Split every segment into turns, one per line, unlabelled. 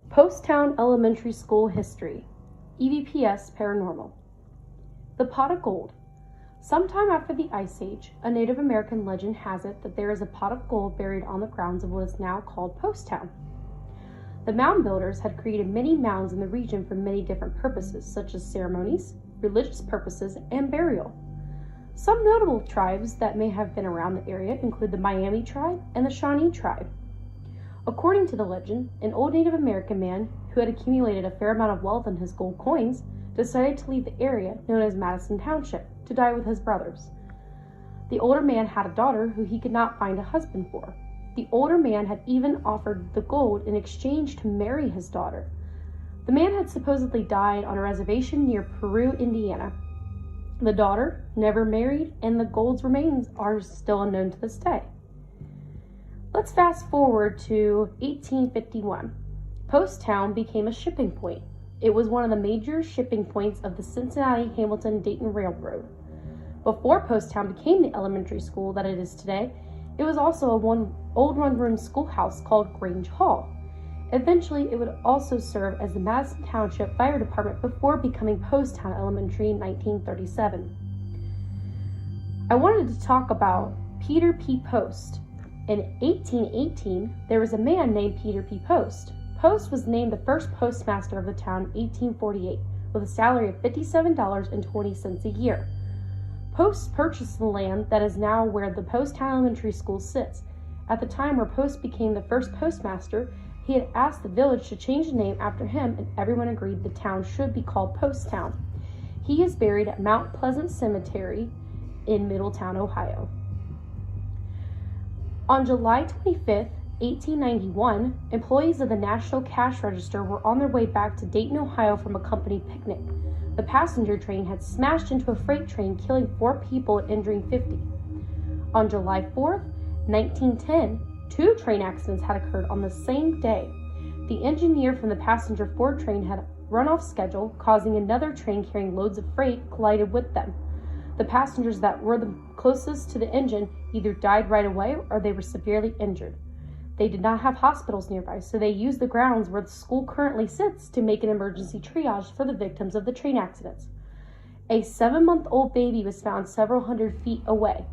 Poasttown Elementary School History, E.V.P.S. Paranormal. The Pot of Gold. Sometime after the Ice Age, a Native American legend has it that there is a pot of gold buried on the grounds of what is now called Poasttown. The mound builders had created many mounds in the region for many different purposes, such as ceremonies, religious purposes, and burial. Some notable tribes that may have been around the area include the Miami tribe and the Shawnee tribe. According to the legend, an old Native American man who had accumulated a fair amount of wealth in his gold coins decided to leave the area known as Madison Township to die with his brothers. The older man had a daughter who he could not find a husband for. The older man had even offered the gold in exchange to marry his daughter. The man had supposedly died on a reservation near Peru, Indiana. The daughter never married, and the gold's remains are still unknown to this day. Let's fast forward to 1851. Poasttown became a shipping point. It was one of the major shipping points of the Cincinnati, Hamilton, Dayton Railroad. Before Poasttown became the elementary school that it is today, it was also an old one-room schoolhouse called Grange Hall. Eventually, it would also serve as the Madison Township Fire Department before becoming Poasttown Elementary in 1937. I wanted to talk about Peter P. Poast. In 1818, there was a man named Peter P. Poast. Poast was named the first postmaster of the town in 1848 with a salary of $57.20 a year. Post purchased the land that is now where the Poasttown Elementary School sits. At the time where Poast became the first postmaster, he had asked the village to change the name after him, and everyone agreed the town should be called Poasttown. He is buried at Mount Pleasant Cemetery in Middletown, Ohio. On July 25, 1891, employees of the National Cash Register were on their way back to Dayton, Ohio from a company picnic. The passenger train had smashed into a freight train, killing 4 people and injuring 50. On July 4, 1910, 2 train accidents had occurred on the same day. The engineer from the passenger Ford train had run off schedule, causing another train carrying loads of freight collided with them. The passengers that were the closest to the engine either died right away or they were severely injured. They did not have hospitals nearby, so they used the grounds where the school currently sits to make an emergency triage for the victims of the train accidents. A 7-month-old baby was found several hundred feet away.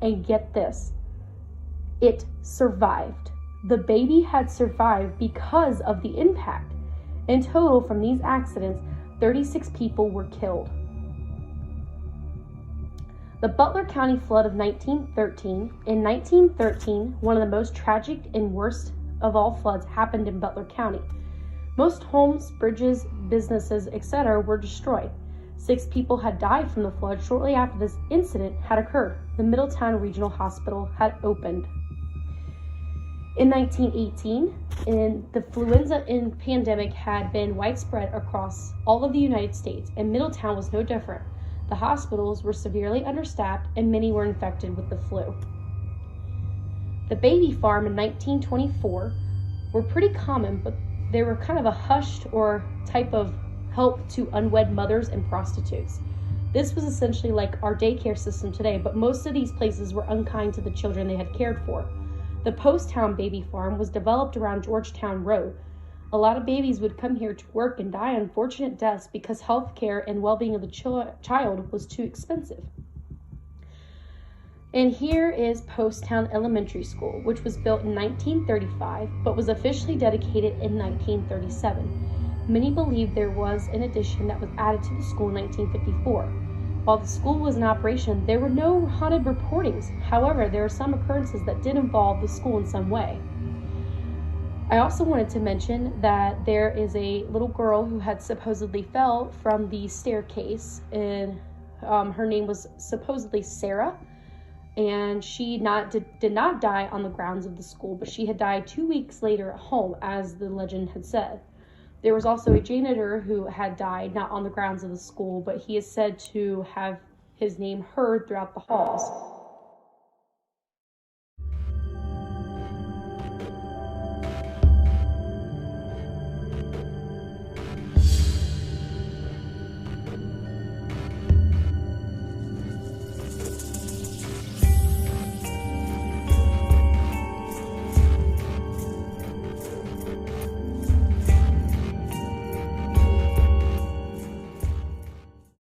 And get this, it survived. The baby had survived because of the impact. In total, from these accidents, 36 people were killed. The Butler County flood of 1913. In 1913, one of the most tragic and worst of all floods happened in Butler County. Most homes, bridges, businesses, etc. were destroyed. 6 people had died from the flood shortly after this incident had occurred. The Middletown Regional Hospital had opened. In 1918, the influenza pandemic had been widespread across all of the United States, and Middletown was no different. The hospitals were severely understaffed, and many were infected with the flu. The baby farm in 1924 were pretty common, but they were kind of a hushed or type of help to unwed mothers and prostitutes. This was essentially like our daycare system today, but most of these places were unkind to the children they had cared for. The Poasttown baby farm was developed around Georgetown Road. A lot of babies would come here to work and die unfortunate deaths because health care and well-being of the child was too expensive. And here is Poasttown Elementary School, which was built in 1935 but was officially dedicated in 1937. Many believe there was an addition that was added to the school in 1954. While the school was in operation, there were no haunted reportings. However, there are some occurrences that did involve the school in some way. I also wanted to mention that there is a little girl who had supposedly fell from the staircase, and her name was supposedly Sarah, and she did not die on the grounds of the school, but she had died 2 weeks later at home, as the legend had said. There was also a janitor who had died not on the grounds of the school, but he is said to have his name heard throughout the halls.